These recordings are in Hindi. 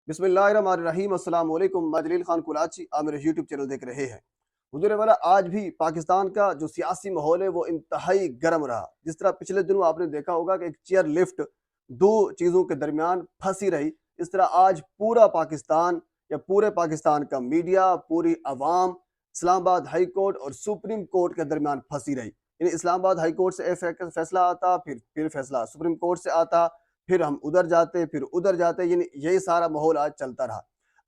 बिस्मिल्लाहिर्रहमानिर्रहीम अस्सलाम वालेकुम। मैं जलील खान कुलाची, आप मेरे यूट्यूब चैनल देख रहे हैं। हुजूर वाला, आज भी पाकिस्तान का जो सियासी माहौल है वो इंतहाई गर्म रहा। जिस तरह पिछले दिनों आपने देखा होगा कि एक चेयर लिफ्ट दो चीज़ों के दरमियान फंसी रही, इस तरह आज पूरा पाकिस्तान या पूरे पाकिस्तान का मीडिया, पूरी अवाम इस्लामाबाद हाई कोर्ट और सुप्रीम कोर्ट के दरमियान फंसी रही। यानी इस्लामाबाद हाई कोर्ट से फैसला आता, फिर फैसला सुप्रीम कोर्ट से आता, फिर हम उधर जाते, फिर उधर जाते, यानी यही सारा माहौल आज चलता रहा।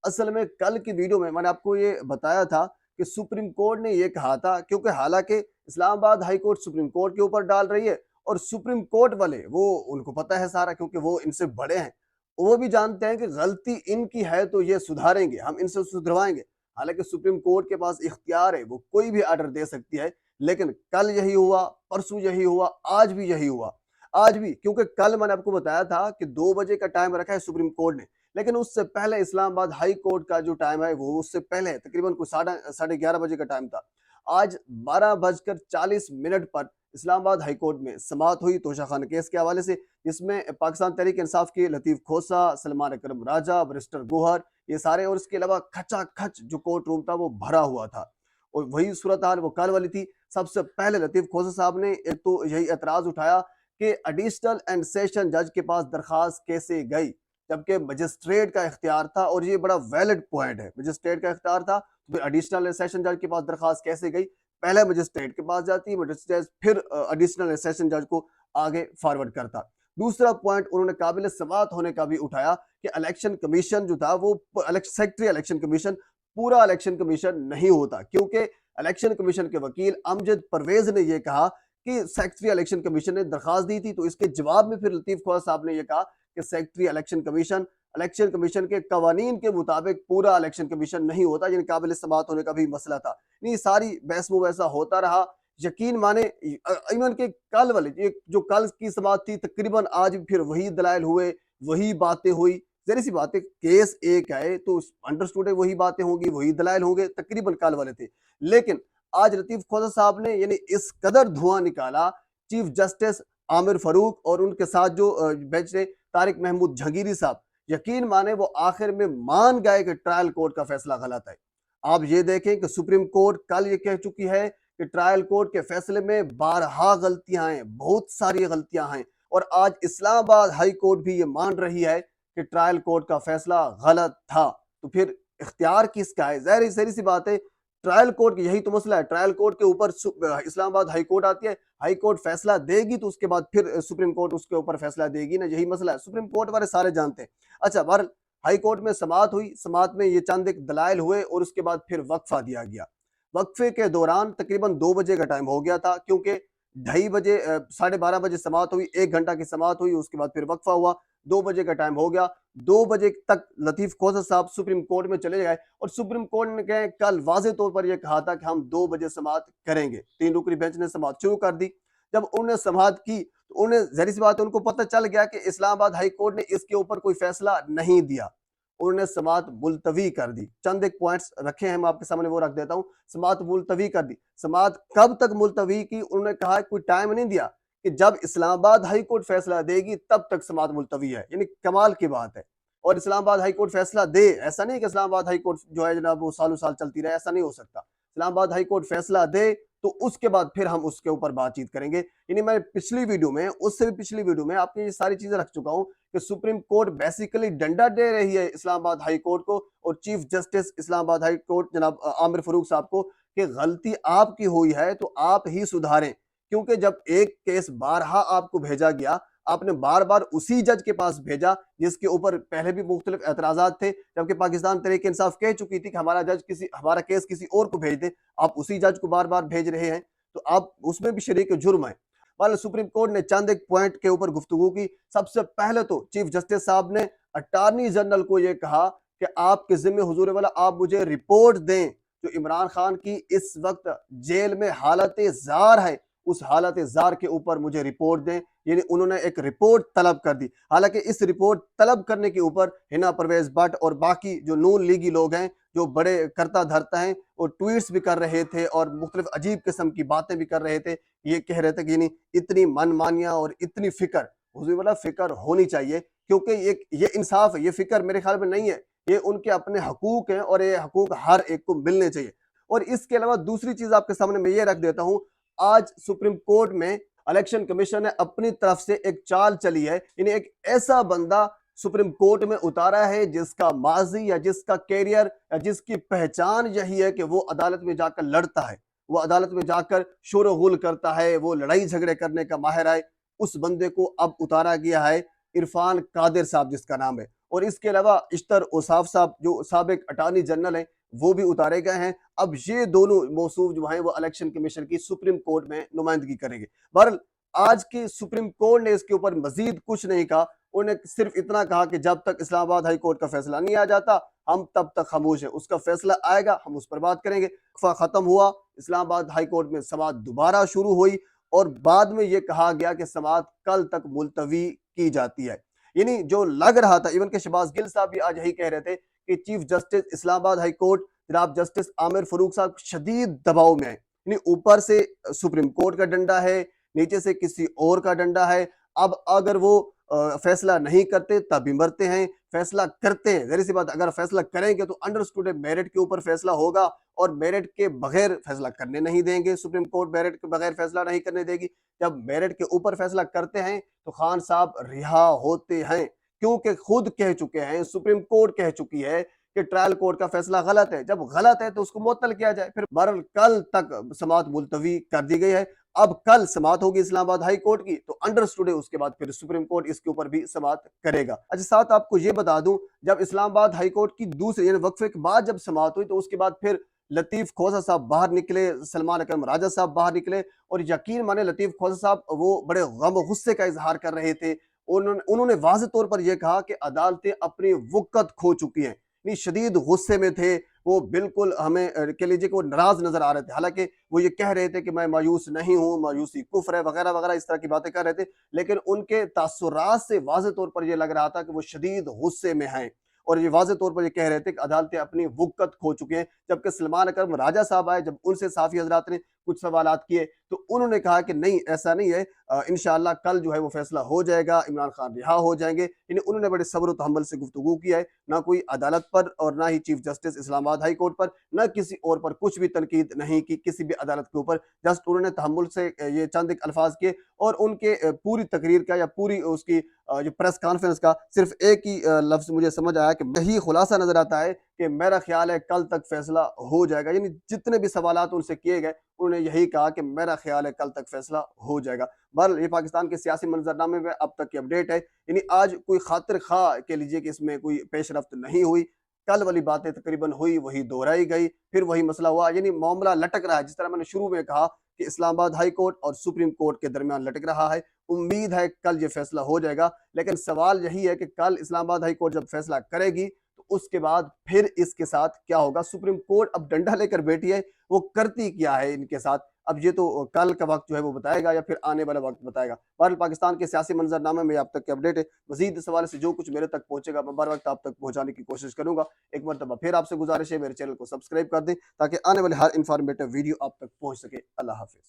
असल में कल की वीडियो में मैंने आपको ये बताया था कि सुप्रीम कोर्ट ने ये कहा था, क्योंकि हालांकि Islamabad high court supreme court के ऊपर डाल रही है और सुप्रीम कोर्ट वाले वो उनको पता है सारा, क्योंकि वो इनसे बड़े हैं। वो भी जानते हैं कि गलती इनकी है तो ये सुधारेंगे, हम इनसे सुधरवाएंगे। हालांकि सुप्रीम कोर्ट के पास इख्तियार है, वो कोई भी आर्डर दे सकती है। लेकिन कल यही हुआ, परसों यही हुआ, आज भी यही हुआ। आज भी, क्योंकि कल मैंने आपको बताया था कि 2 बजे का टाइम रखा है सुप्रीम कोर्ट ने, लेकिन उससे पहले इस्लामाबाद हाई कोर्ट का जो टाइम है वो उससे पहले है, तकरीबन कुछ साढ़े 11 बजे का टाइम था। आज 12:40 पर इस्लामाबाद हाई कोर्ट में समाअत हुई तोशा खान केस के हवाले से, जिसमें पाकिस्तान तहरीक इंसाफ के लतीफ खोसा, सलमान अकरम राजा, बैरिस्टर गोहर, ये सारे, और इसके अलावा खचाखच जो कोर्ट रूम था वो भरा हुआ था। और वही सूरत हाल वो कल वाली थी। सबसे पहले लतीफ खोसा साहब ने एक तो यही एतराज उठाया कि एडिशनल एंड सेशन जज के पास दरखास्त कैसे गई, जबकि मजिस्ट्रेट का इख्तियार था। और ये बड़ा वैलिड पॉइंट है, मजिस्ट्रेट का इख्तियार था तो फिर एडिशनल सेशन जज के पास दरखास्त कैसे गई? पहले मजिस्ट्रेट के पास जाती, मजिस्ट्रेट फिर एडिशनल सेशन जज को आगे फॉरवर्ड करता। दूसरा पॉइंट उन्होंने काबिल समात होने का भी उठाया कि इलेक्शन कमीशन जो था वो सेक्रेटरी इलेक्शन कमीशन पूरा इलेक्शन कमीशन नहीं होता, क्योंकि इलेक्शन कमीशन के वकील अमजद परवेज ने यह कहा कि सेक्रेटरी इलेक्शन कमीशन ने दरखास्त दी थी। तो इसके जवाब में फिर लतीफ खोसा साहब ने यह कहा कि सेक्रेटरी इलेक्शन कमीशन के कवानीन के मुताबिक पूरा इलेक्शन कमीशन नहीं होता, यानी काबिल समात होने का भी मसला था। नहीं, सारी बहस मुबहसा होता रहा। यकीन माने इवन के कल वाले जो कल की समात थी, तकरीबन आज भी फिर वही दलाइल हुए, वही बातें हुई। जरी सी बात है, केस एक है तो अंडरस्टूड है वही बातें होंगी, वही दलाइल होंगे, तकरीबन कल वाले थे। लेकिन आज लतीफ खोसा साहब ने यानी इस कदर धुआं निकाला, चीफ जस्टिस आमिर फारूक और उनके साथ जो बेंच ने तारिक महमूद जहांगीरी साहब, यकीन माने वो आखिर में मान गए कि ट्रायल कोर्ट का फैसला गलत है। आप ये देखें कि सुप्रीम कोर्ट कल ये कह चुकी है कि ट्रायल कोर्ट के फैसले में बारहा गलतियां हैं, बहुत सारी गलतियां हैं। और आज इस्लामाबाद हाई कोर्ट भी ये मान रही है कि ट्रायल कोर्ट का फैसला गलत था। तो फिर इख्तियार किसका है? जहरी सी बात है, ट्रायल कोर्ट, यही तो मसला है। ट्रायल कोर्ट के ऊपर इस्लामाबाद हाई कोर्ट आती है, हाई कोर्ट फैसला देगी तो उसके बाद फिर सुप्रीम कोर्ट उसके ऊपर फैसला देगी ना, यही मसला है। सुप्रीम कोर्ट वाले सारे जानते हैं। अच्छा, बहरहाल हाई कोर्ट में समाअत हुई, समाअत में ये चंद एक दलाइल हुए और उसके बाद फिर वक्फा दिया गया। वक्फे के दौरान तकरीबन 2 बजे का टाइम हो गया था, क्योंकि 2:30 बजे 12:30 समाअत हुई, 1 घंटा की समाअत हुई, उसके बाद फिर वक्फा हुआ। 2 बजे का टाइम हो गया। 2 बजे तक लतीफ खोसा साहब सुप्रीम कोर्ट में चले गए और सुप्रीम कोर्ट ने कल वाजे तौर पर यह कहा था कि हम 2 बजे समाअत करेंगे। 3 रुकनी बेंच ने समाअत शुरू कर दी। जब उन्होंने समाअत की तो उन्हें जहरी सी बात है, उनको पता चल गया कि इस्लामाबाद हाई कोर्ट ने इसके ऊपर कोई फैसला नहीं दिया। उन्होंने समाअत मुलतवी कर दी। चंद एक पॉइंट्स रखे हैं, मैं आपके सामने वो रख देता हूं। समाअत मुलतवी कर दी। समाअत कब तक मुलतवी की? उन्होंने कहा कोई टाइम नहीं दिया कि जब इस्लामाबाद हाई कोर्ट फैसला देगी तब तक समाअत मुलतवी है, यानी कमाल की बात है। और इस्लामाबाद हाई कोर्ट फैसला दे, ऐसा नहीं कि इस्लामाबाद हाई कोर्ट जो है जनाब वो सालों साल चलती रहे, ऐसा नहीं हो सकता। इस्लामाबाद हाई कोर्ट फैसला दे तो उसके बाद फिर हम उसके ऊपर बातचीत करेंगे। यानी मैं पिछली वीडियो में, उससे भी पिछली वीडियो में आपने ये सारी चीजें रख चुका हूं कि सुप्रीम कोर्ट बेसिकली डंडा दे रही है इस्लामाबाद हाई कोर्ट को और chief justice Islamabad high court जनाब आमिर फारूक साहब को कि गलती आपकी हुई है तो आप ही सुधारें। क्योंकि जब एक केस बारहा आपको भेजा गया, आपने बार बार उसी जज के पास भेजा जिसके ऊपर पहले भी मुख्तलिफ एतराजात थे, जबकि पाकिस्तान तहरीक इंसाफ कह चुकी थी कि हमारा केस किसी और को भेज दे। आप उसी जज को बार बार भेज रहे हैं तो आप उसमें भी शरीक जुर्म है। वाला सुप्रीम कोर्ट ने चंद एक पॉइंट के ऊपर गुफ्तगू की। सबसे पहले तो चीफ जस्टिस साहब ने अटॉर्नी जनरल को यह कहा कि आपके जिम्मे हुजूर वाला आप मुझे रिपोर्ट दें जो इमरान खान की इस वक्त जेल में हालत जार है, उस हालत जार के ऊपर मुझे रिपोर्ट दें। यानी उन्होंने एक रिपोर्ट तलब कर दी। हालांकि इस रिपोर्ट तलब करने के ऊपर हिना परवेज भट्ट और बाकी जो नून लीगी लोग हैं जो बड़े करता धरता हैं, वो ट्वीट्स भी कर रहे थे और मुख्तलिफ अजीब किस्म की बातें भी कर रहे थे। ये कह रहे थे कि नहीं, इतनी मनमानियां और इतनी फिक्र, हुजूर वाला फिक्र होनी चाहिए। क्योंकि ये इंसाफ है, ये फिक्र मेरे ख्याल में नहीं है, ये उनके अपने हकूक हैं और ये हकूक हर एक को मिलने चाहिए। और इसके अलावा दूसरी चीज आपके सामने मैं ये रख देता हूं, आज सुप्रीम कोर्ट में इलेक्शन कमीशन ने अपनी तरफ से एक चाल चली है, इन्हें एक ऐसा बंदा सुप्रीम कोर्ट में उतारा है जिसका माजी या जिसका कैरियर या जिसकी पहचान यही है कि वो अदालत में जाकर लड़ता है, वो अदालत में जाकर शोर गुल करता है, वो लड़ाई झगड़े करने का माहिर है। उस बंदे को अब उतारा गया है, इरफान कादिर साहब जिसका नाम है। और इसके अलावा इश्तर ओसाफ साहब जो साबिक अटॉर्नी जनरल हैं, वो भी उतारे गए हैं। अब ये दोनों मौसूफ जो हैं वो इलेक्शन कमीशन की सुप्रीम कोर्ट में नुमाइंदगी करेंगे। बहरहाल आज की सुप्रीम कोर्ट ने इसके ऊपर मजीद कुछ नहीं कहा, उन्हें सिर्फ इतना कहा कि जब तक इस्लामाबाद हाई कोर्ट का फैसला नहीं आ जाता हम तब तक खामोश हैं, उसका फैसला आएगा हम उस पर बात करेंगे। वक्फा खत्म हुआ, इस्लामाबाद हाई कोर्ट में समाअत दोबारा शुरू हुई और बाद में यह कहा गया कि समाअत कल तक मुलतवी की जाती है। यानी जो लग रहा था, इवन के शहबाज गिल साहब भी आज यही कह रहे थे कि chief justice Islamabad high court जनाब जस्टिस आमिर फरूक साहब शदीद दबाव में है। यानी ऊपर से सुप्रीम कोर्ट का डंडा है, नीचे से किसी और का डंडा है। अब अगर वो फैसला नहीं करते तब भी मरते हैं, फैसला करते हैं जहरी सी बात, अगर फैसला करेंगे तो अंडरस्टूड मेरिट के ऊपर फैसला होगा और मेरिट के बगैर फैसला करने नहीं देंगे। सुप्रीम कोर्ट मेरिट के बगैर फैसला नहीं करने देगी। जब मेरिट के ऊपर फैसला करते हैं तो खान साहब रिहा होते हैं, क्योंकि खुद कह चुके हैं, सुप्रीम कोर्ट कह चुकी है कि ट्रायल कोर्ट का फैसला गलत है। जब गलत है तो उसको मुअत्तल किया जाए। फिर बहरहाल कल तक समाअत मुलतवी कर दी गई है। अब कल समाअत होगी इस्लामाबाद हाई कोर्ट की, तो अंडरस्टूड है उसके बाद फिर सुप्रीम कोर्ट इसके ऊपर भी समाअत करेगा। अच्छा, साथ आपको ये बता दूं, जब इस्लामाबाद हाई कोर्ट की दूसरी यानी वक्फे के बाद जब समाअत हुई तो उसके बाद फिर लतीफ खोसा साहब बाहर निकले, सलमान अकरम राजा साहब बाहर निकले और यकीन माने लतीफ खोसा साहब वो बड़े गम गुस्से का इजहार कर रहे थे। उन्होंने वाज़ेह तौर पर यह कहा कि अदालतें अपनी वक़्त खो चुकी हैं। नहीं, शदीद गुस्से में थे वो, बिल्कुल हमें कह लीजिए कि वो नाराज नजर आ रहे थे। हालांकि वो ये कह रहे थे कि मैं मायूस नहीं हूं, मायूसी कुफ्र है वगैरह वगैरह, इस तरह की बातें कर रहे थे, लेकिन उनके तासुरात से वाज़ेह तौर पर यह लग रहा था कि वो शदीद गुस्से में हैं और ये वाज़ेह तौर पर ये कह रहे थे कि अदालतें अपनी वक़्त खो चुके हैं। जबकि सलमान अकरम राजा साहब आए, जब उनसे साफी हजरात ने कुछ सवालात किए तो उन्होंने कहा कि नहीं ऐसा नहीं है, इंशाअल्लाह कल जो है वो फैसला हो जाएगा, इमरान खान रिहा हो जाएंगे। यानी उन्होंने बड़े सब्र तहम्मुल से गुफ्तगू किया है, ना कोई अदालत पर और ना ही chief justice Islamabad high court पर, ना किसी और पर कुछ भी तनकीद नहीं की किसी भी अदालत के ऊपर। जस्ट उन्होंने तहम्मुल से ये चंद एक अल्फाज किए और उनके पूरी तकरीर का या पूरी उसकी जो प्रेस कॉन्फ्रेंस का सिर्फ एक ही लफ्ज मुझे समझ आया कि यही खुलासा नजर आता है कि मेरा ख्याल है कल तक फैसला हो जाएगा। यानी जितने भी सवालात उनसे किए गए उन्होंने यही कहा कि मेरा ख्याल है कल तक फैसला हो जाएगा। बहरहाल ये पाकिस्तान के सियासी मंजरनामे में अब तक की अपडेट है। यानी आज कोई खातिर खा कह लीजिए कि इसमें कोई पेशरफ्त नहीं हुई, कल वाली बातें तकरीबन हुई वही दोहराई गई, फिर वही मसला हुआ। यानी मामला लटक रहा है, जिस तरह मैंने शुरू में कहा कि इस्लामाबाद हाई कोर्ट और सुप्रीम कोर्ट के दरमियान लटक रहा है। उम्मीद है कल ये फैसला हो जाएगा, लेकिन सवाल यही है कि कल इस्लामाबाद हाई कोर्ट जब फैसला करेगी तो उसके बाद फिर इसके साथ क्या होगा। सुप्रीम कोर्ट अब डंडा लेकर बैठी है, वो करती क्या है इनके साथ, अब ये तो कल का वक्त जो है वो बताएगा या फिर आने वाला वक्त बताएगा। बहरहाल पाकिस्तान के सियासी मंजरनामे में अब तक की अपडेट है। मजीद सवाल से जो कुछ मेरे तक पहुंचेगा मैं बर वक्त आप तक पहुंचाने की कोशिश करूंगा। एक मरतबा फिर आपसे गुजारिश है मेरे चैनल को सब्सक्राइब कर दें ताकि आने वाले हर इंफॉर्मेटिव वीडियो आप तक पहुंच सके। अल्लाह हाफिज।